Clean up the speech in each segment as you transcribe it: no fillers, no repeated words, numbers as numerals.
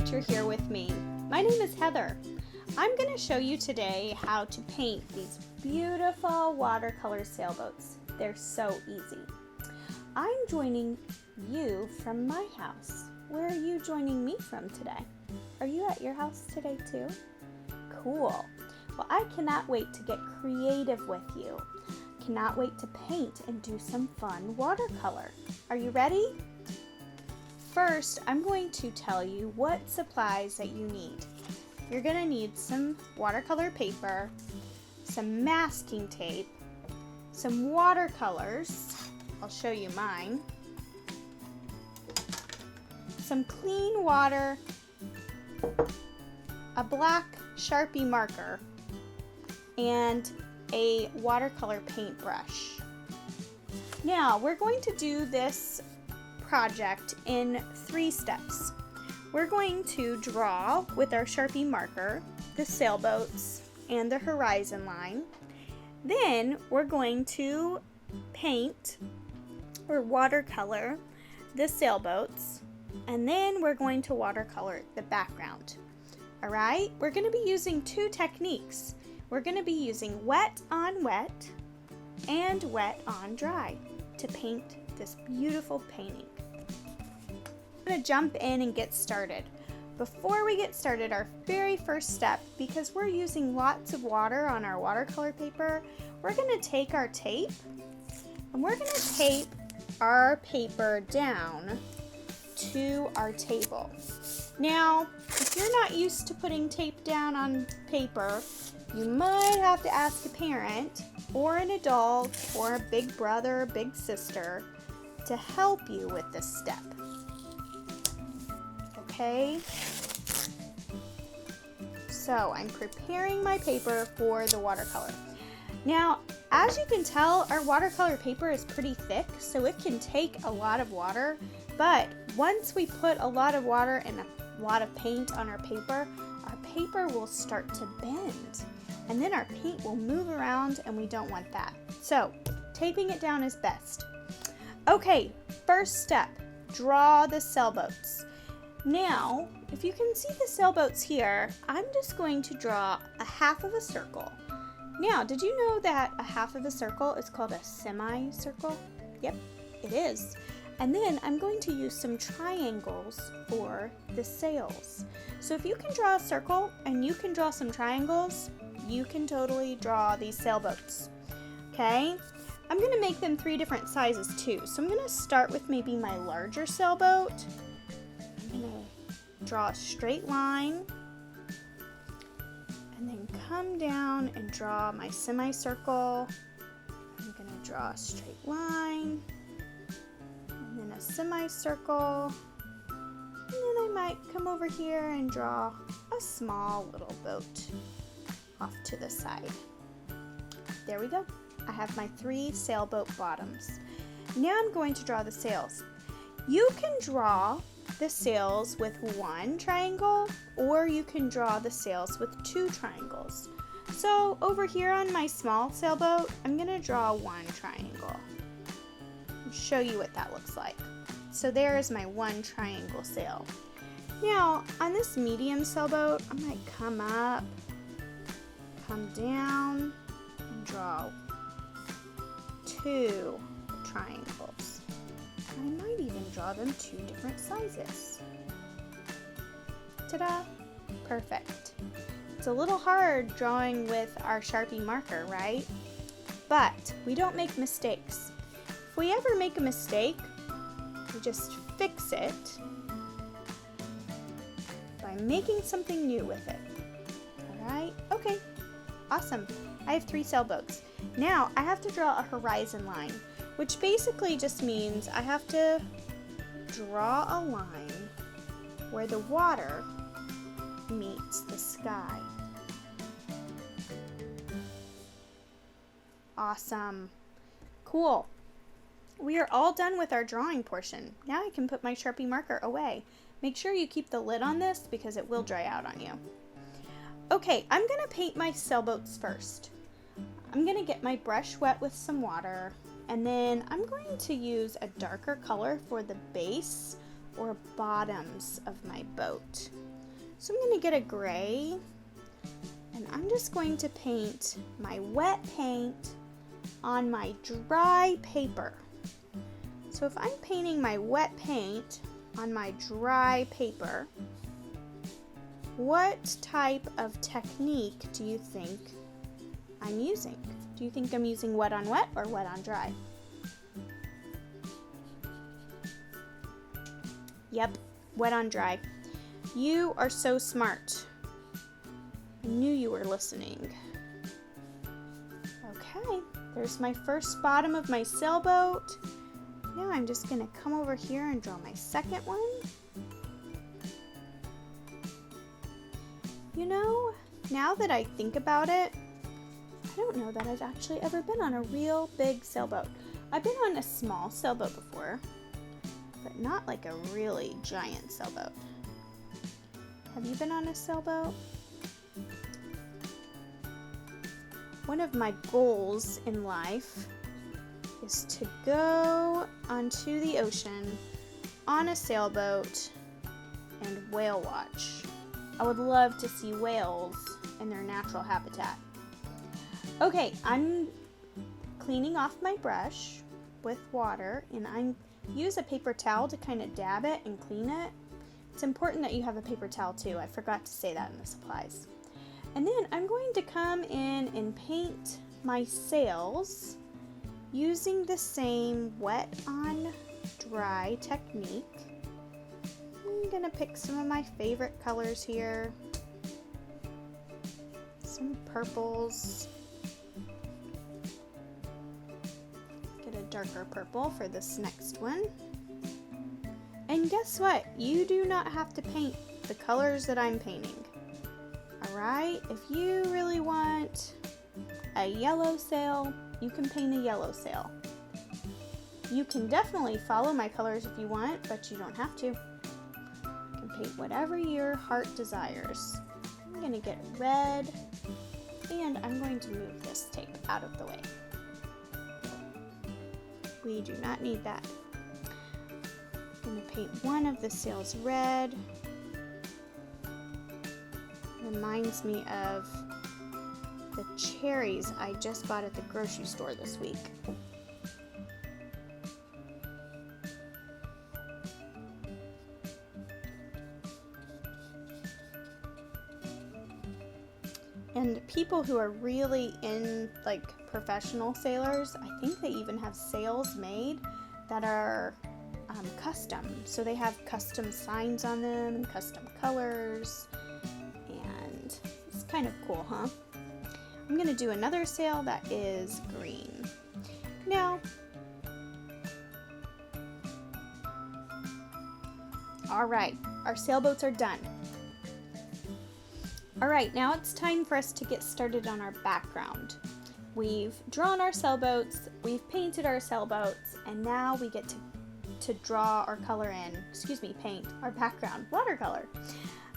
that you're here with me. My name is Heather. I'm going to show you today how to paint these beautiful watercolor sailboats. They're so easy. I'm joining you from my house. Where are you joining me from today? Are you at your house today too? Cool. Well, I cannot wait to get creative with you. Cannot wait to paint and do some fun watercolor. Are you ready? First, I'm going to tell you what supplies that you need. You're going to need some watercolor paper, some masking tape, some watercolors. I'll show you mine. Some clean water, a black Sharpie marker, and a watercolor paintbrush. Now, we're going to do this project in 3 steps. We're going to draw with our Sharpie marker the sailboats and the horizon line. Then we're going to paint or watercolor the sailboats, and then we're going to watercolor the background. All right, we're going to be using 2 techniques. We're going to be using wet on wet and wet on dry to paint this beautiful painting. I'm going to jump in and get started. Before we get started, our very first step, because we're using lots of water on our watercolor paper, we're going to take our tape and we're going to tape our paper down to our table. Now, if you're not used to putting tape down on paper, you might have to ask a parent or an adult or a big brother or big sister to help you with this step. Okay? So I'm preparing my paper for the watercolor. Now, as you can tell, our watercolor paper is pretty thick, so it can take a lot of water, but once we put a lot of water and a lot of paint on our paper will start to bend, and then our paint will move around, and we don't want that. So, taping it down is best. Okay, first step, draw the sailboats. Now, if you can see the sailboats here, I'm just going to draw a half of a circle. Now, did you know that a half of a circle is called a semicircle? Yep, it is. And then I'm going to use some triangles for the sails. So if you can draw a circle and you can draw some triangles, you can totally draw these sailboats. Okay? I'm going to make them 3 different sizes too. So I'm going to start with maybe my larger sailboat. I'm going to draw a straight line and then come down and draw my semicircle. I'm going to draw a straight line and then a semicircle, and then I might come over here and draw a small little boat off to the side. There we go. I have my 3 sailboat bottoms. Now I'm going to draw the sails. You can draw the sails with 1 triangle, or you can draw the sails with 2 triangles. So over here on my small sailboat, I'm going to draw 1 triangle. I'll show you what that looks like. So there is my 1 triangle sail. Now on this medium sailboat, I might come up, come down, and draw 2 triangles. I might even draw them 2 different sizes. Ta-da! Perfect. It's a little hard drawing with our Sharpie marker, right? But we don't make mistakes. If we ever make a mistake, we just fix it by making something new with it. Alright? Okay. Awesome. I have 3 sailboats. Now I have to draw a horizon line, which basically just means I have to draw a line where the water meets the sky. Awesome. Cool. We are all done with our drawing portion. Now I can put my Sharpie marker away. Make sure you keep the lid on this because it will dry out on you. Okay, I'm going to paint my sailboats first. I'm going to get my brush wet with some water, and then I'm going to use a darker color for the base or bottoms of my boat. So I'm going to get a gray, and I'm just going to paint my wet paint on my dry paper. So if I'm painting my wet paint on my dry paper, what type of technique do you think I'm using? Do you think I'm using wet on wet or wet on dry? Yep, wet on dry. You are so smart. I knew you were listening. Okay, there's my first bottom of my sailboat. Now I'm just going to come over here and draw my second one. You know, now that I think about it, I don't know that I've actually ever been on a real big sailboat. I've been on a small sailboat before, but not like a really giant sailboat. Have you been on a sailboat? One of my goals in life is to go onto the ocean on a sailboat and whale watch. I would love to see whales in their natural habitat. Okay, I'm cleaning off my brush with water, and I use a paper towel to kind of dab it and clean it. It's important that you have a paper towel too. I forgot to say that in the supplies. And then I'm going to come in and paint my sails using the same wet on dry technique. I'm going to pick some of my favorite colors here. Some purples. Get a darker purple for this next one. And guess what? You do not have to paint the colors that I'm painting. Alright? If you really want a yellow sail, you can paint a yellow sail. You can definitely follow my colors if you want, but you don't have to. You can paint whatever your heart desires. I'm going to get red, and I'm going to move this tape out of the way. We do not need that. I'm going to paint one of the sails red. Reminds me of the cherries I just bought at the grocery store this week. And people who are really in like professional sailors, I think they even have sails made that are custom. So they have custom signs on them and custom colors, and it's kind of cool, huh? I'm going to do another sail that is green. Now, all right, our sailboats are done. All right, now it's time for us to get started on our background. We've drawn our sailboats, we've painted our sailboats, and now we get to draw or color in, paint our background, watercolor.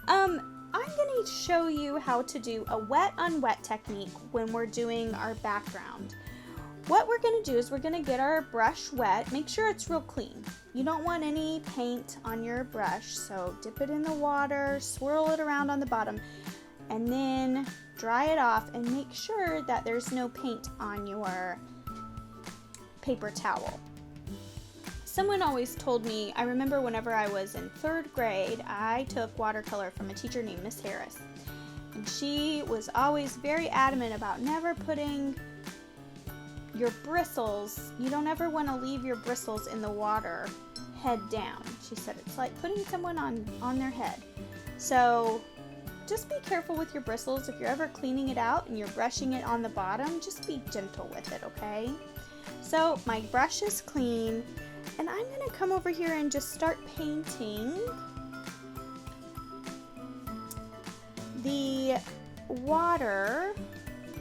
I'm going to show you how to do a wet on wet technique when we're doing our background. What we're going to do is we're going to get our brush wet. Make sure it's real clean. You don't want any paint on your brush, so dip it in the water, swirl it around on the bottom, and then dry it off and make sure that there's no paint on your paper towel. Someone always told me, I remember whenever I was in 3rd grade, I took watercolor from a teacher named Miss Harris. And she was always very adamant about never putting your bristles, you don't ever want to leave your bristles in the water head down. She said it's like putting someone on their head. So just be careful with your bristles. If you're ever cleaning it out and you're brushing it on the bottom, just be gentle with it, okay? So my brush is clean. And I'm going to come over here and just start painting the water,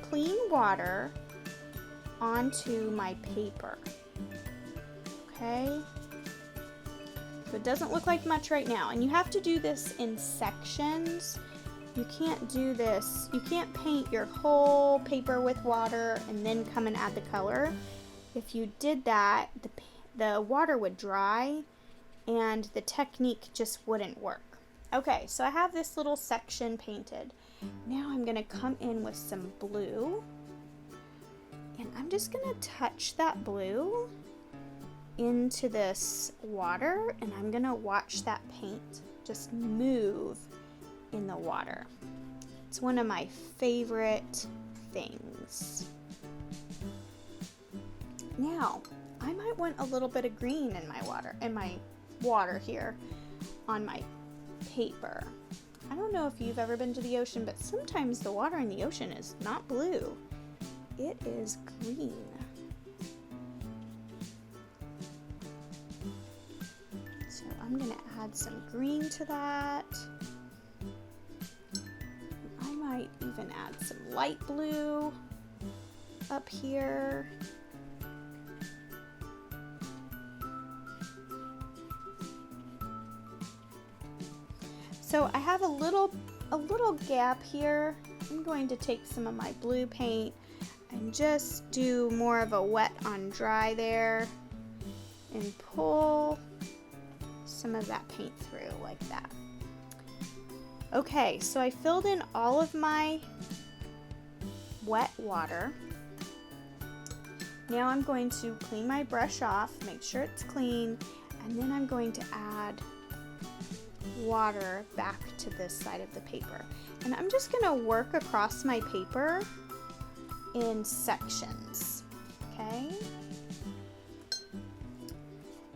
clean water, onto my paper. Okay? So it doesn't look like much right now. And you have to do this in sections. You can't do this. You can't paint your whole paper with water and then come and add the color. If you did that, the water would dry and the technique just wouldn't work. Okay, so I have this little section painted. Now I'm gonna come in with some blue, and I'm just gonna touch that blue into this water, and I'm gonna watch that paint just move in the water. It's one of my favorite things. Now, I might want a little bit of green in my water here on my paper. I don't know if you've ever been to the ocean, but sometimes the water in the ocean is not blue. It is green. So I'm gonna add some green to that. I might even add some light blue up here. So I have a little gap here. I'm going to take some of my blue paint and just do more of a wet on dry there and pull some of that paint through like that. Okay, so I filled in all of my wet water. Now I'm going to clean my brush off, make sure it's clean, and then I'm going to add water back to this side of the paper. And I'm just going to work across my paper in sections, okay?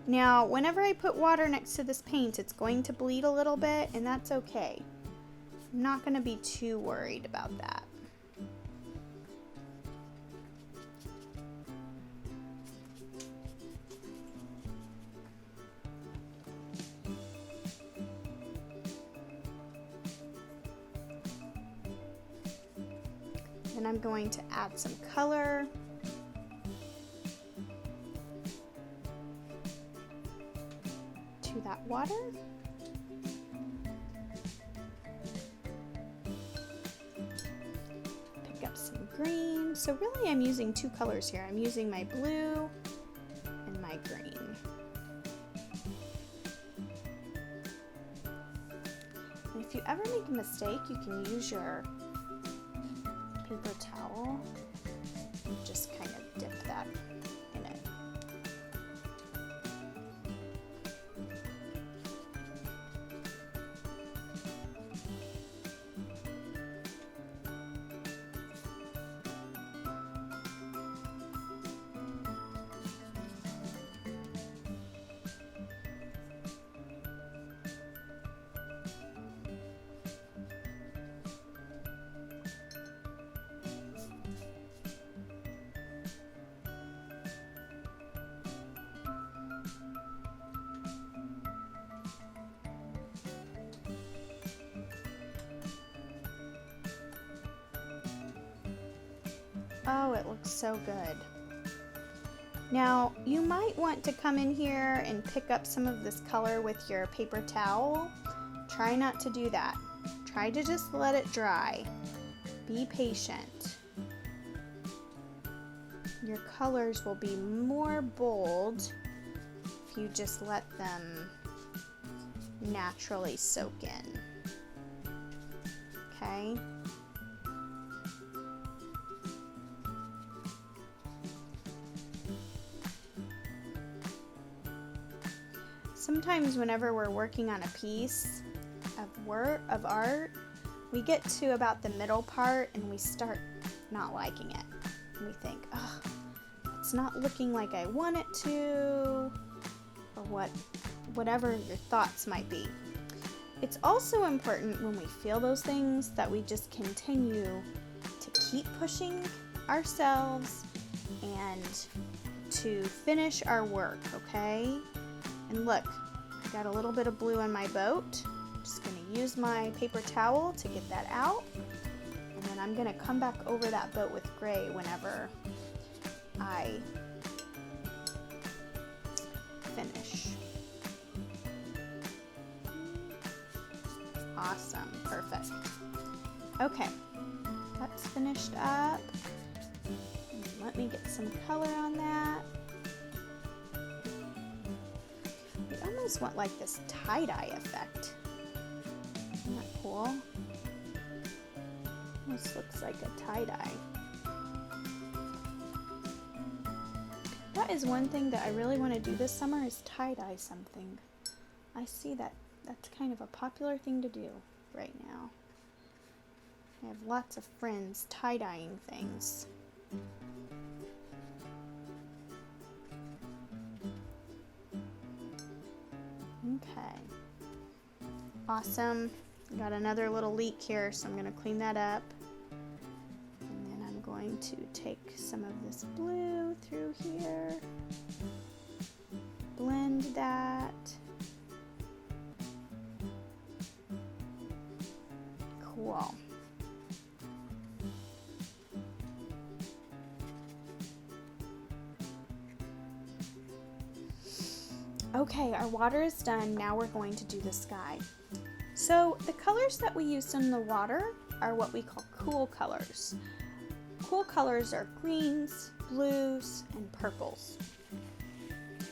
Now, whenever I put water next to this paint, it's going to bleed a little bit, and that's okay. I'm not going to be too worried about that. Then I'm going to add some color. To that water. Pick up some green. So really I'm using two colors here. I'm using my blue and my green. And if you ever make a mistake, you can use your paper towel and just kind of dip that in it. Oh, it looks so good. Now, you might want to come in here and pick up some of this color with your paper towel. Try not to do that. Try to just let it dry. Be patient. Your colors will be more bold if you just let them naturally soak in. Okay? Sometimes whenever we're working on a piece of art, we get to about the middle part and we start not liking it. And we think, oh, it's not looking like I want it to, or whatever your thoughts might be. It's also important when we feel those things that we just continue to keep pushing ourselves and to finish our work, okay? And look, I got a little bit of blue on my boat. I'm just going to use my paper towel to get that out. And then I'm going to come back over that boat with gray whenever I finish. Awesome, perfect. Okay, that's finished up. Let me get some color on that. We almost want like this tie-dye effect. cool. This looks like a tie-dye. That is one thing that I really want to do this summer is tie-dye something. I see that that's kind of a popular thing to do right now. I have lots of friends tie-dyeing things. Okay. Awesome. Got another little leak here, so I'm going to clean that up. And then I'm going to take some of this blue through here. Blend that. Cool. Okay, our water is done. Now we're going to do the sky. So the colors that we used in the water are what we call cool colors. Cool colors are greens, blues, and purples.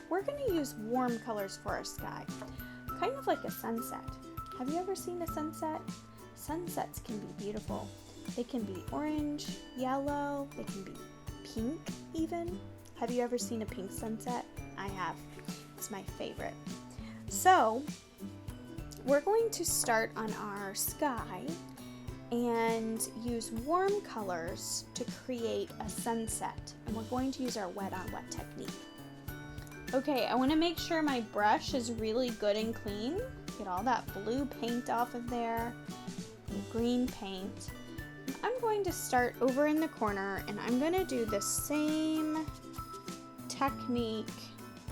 We're going to use warm colors for our sky, kind of like a sunset. Have you ever seen a sunset? Sunsets can be beautiful. They can be orange, yellow, they can be pink even. Have you ever seen a pink sunset? I have. It's my favorite. So we're going to start on our sky and use warm colors to create a sunset. And we're going to use our wet on wet technique. Okay, I want to make sure my brush is really good and clean. Get all that blue paint off of there, and green paint. I'm going to start over in the corner and I'm going to do the same technique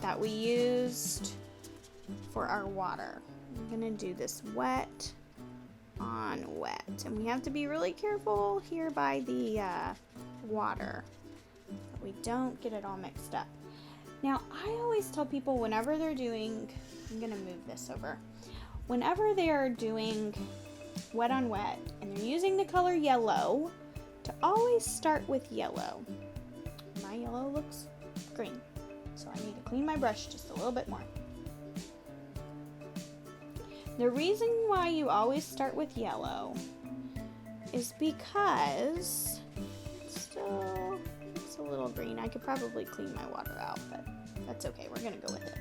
that we used for our water. I'm going to do this wet on wet. And we have to be really careful here by the water that we don't get it all mixed up. Now, I always tell people whenever they're doing, I'm going to move this over. Whenever they are doing wet on wet and they're using the color yellow, to always start with yellow. My yellow looks green, so I need to clean my brush just a little bit more. The reason why you always start with yellow is because it's a little green. I could probably clean my water out, but that's okay. We're going to go with it.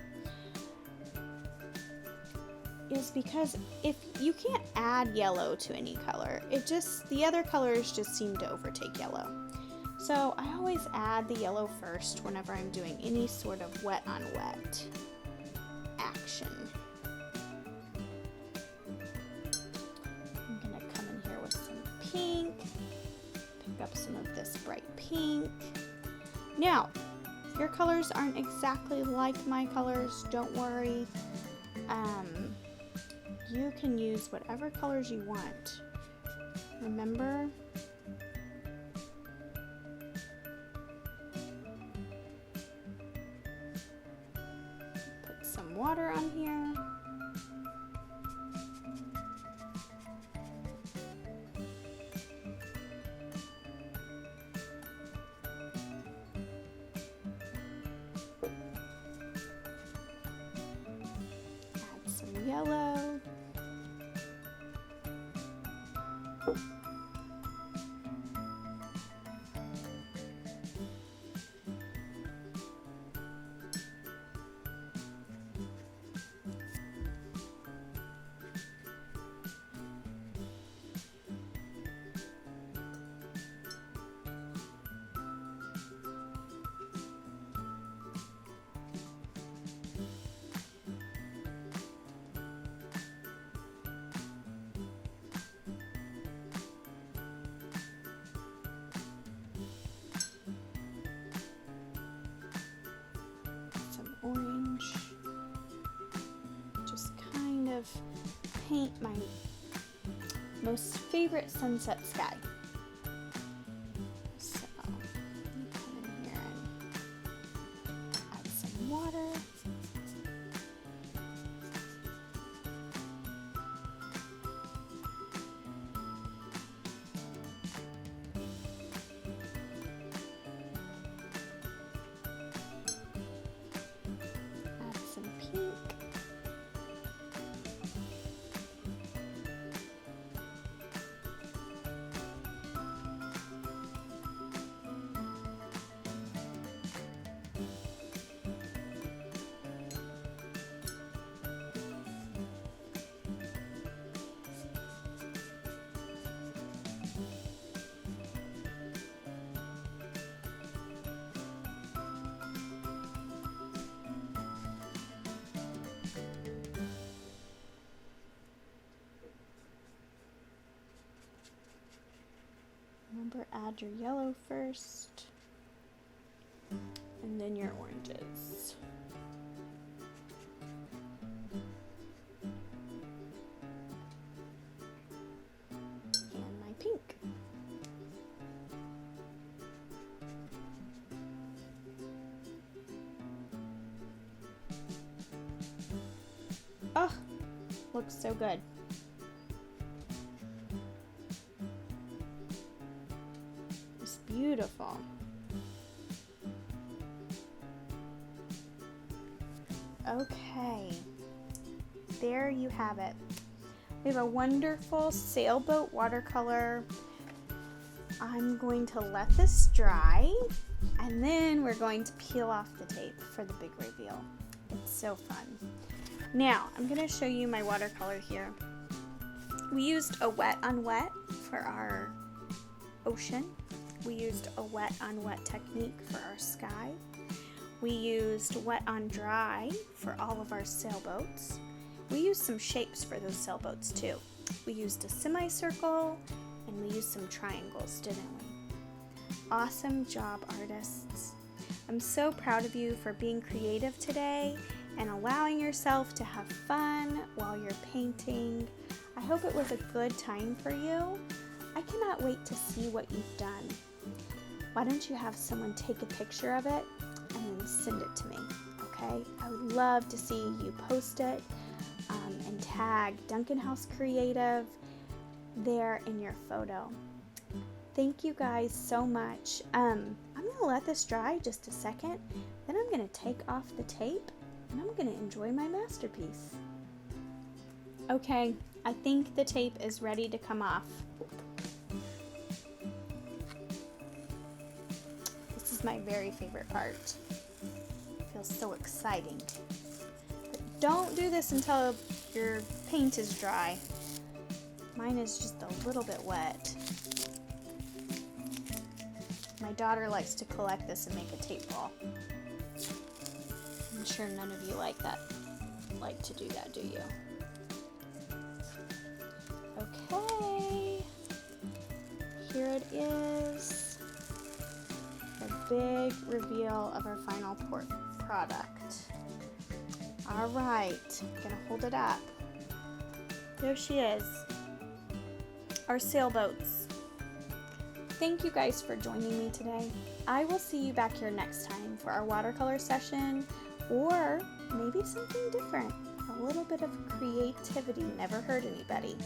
Is because if you can't add yellow to any color, the other colors just seem to overtake yellow. So I always add the yellow first whenever I'm doing any sort of wet on wet action. I'm gonna come in here with some pink, pick up some of this bright pink. Now, if your colors aren't exactly like my colors, don't worry. You can use whatever colors you want. Remember? Put some water on here. Add some yellow. Orange, just kind of paint my most favorite sunset sky. So I'm gonna come in here and add some water. or add your yellow first, and then your oranges. And my pink. Oh, looks so good. It's beautiful. Okay, there you have it. We have a wonderful sailboat watercolor. I'm going to let this dry, and then we're going to peel off the tape for the big reveal. It's so fun. Now, I'm going to show you my watercolor here. We used a wet on wet for our ocean. We used a wet on wet technique for our sky. We used wet on dry for all of our sailboats. We used some shapes for those sailboats too. We used a semicircle and we used some triangles, didn't we? Awesome job, artists. I'm so proud of you for being creative today and allowing yourself to have fun while you're painting. I hope it was a good time for you. I cannot wait to see what you've done. Why don't you have someone take a picture of it and then send it to me, okay? I would love to see you post it and tag Duncan House Creative there in your photo. Thank you guys so much. I'm gonna let this dry just a second, then I'm gonna take off the tape and I'm gonna enjoy my masterpiece. Okay, I think the tape is ready to come off. This is my very favorite part. It feels so exciting. But don't do this until your paint is dry. Mine is just a little bit wet. My daughter likes to collect this and make a tape ball. I'm sure none of you like to do that, do you? Okay, here it is, the big reveal of our final product. All right, I'm gonna hold it up. There she is, our sailboats. Thank you guys for joining me today. I will see you back here next time for our watercolor session, or maybe something different. A little bit of creativity never hurt anybody.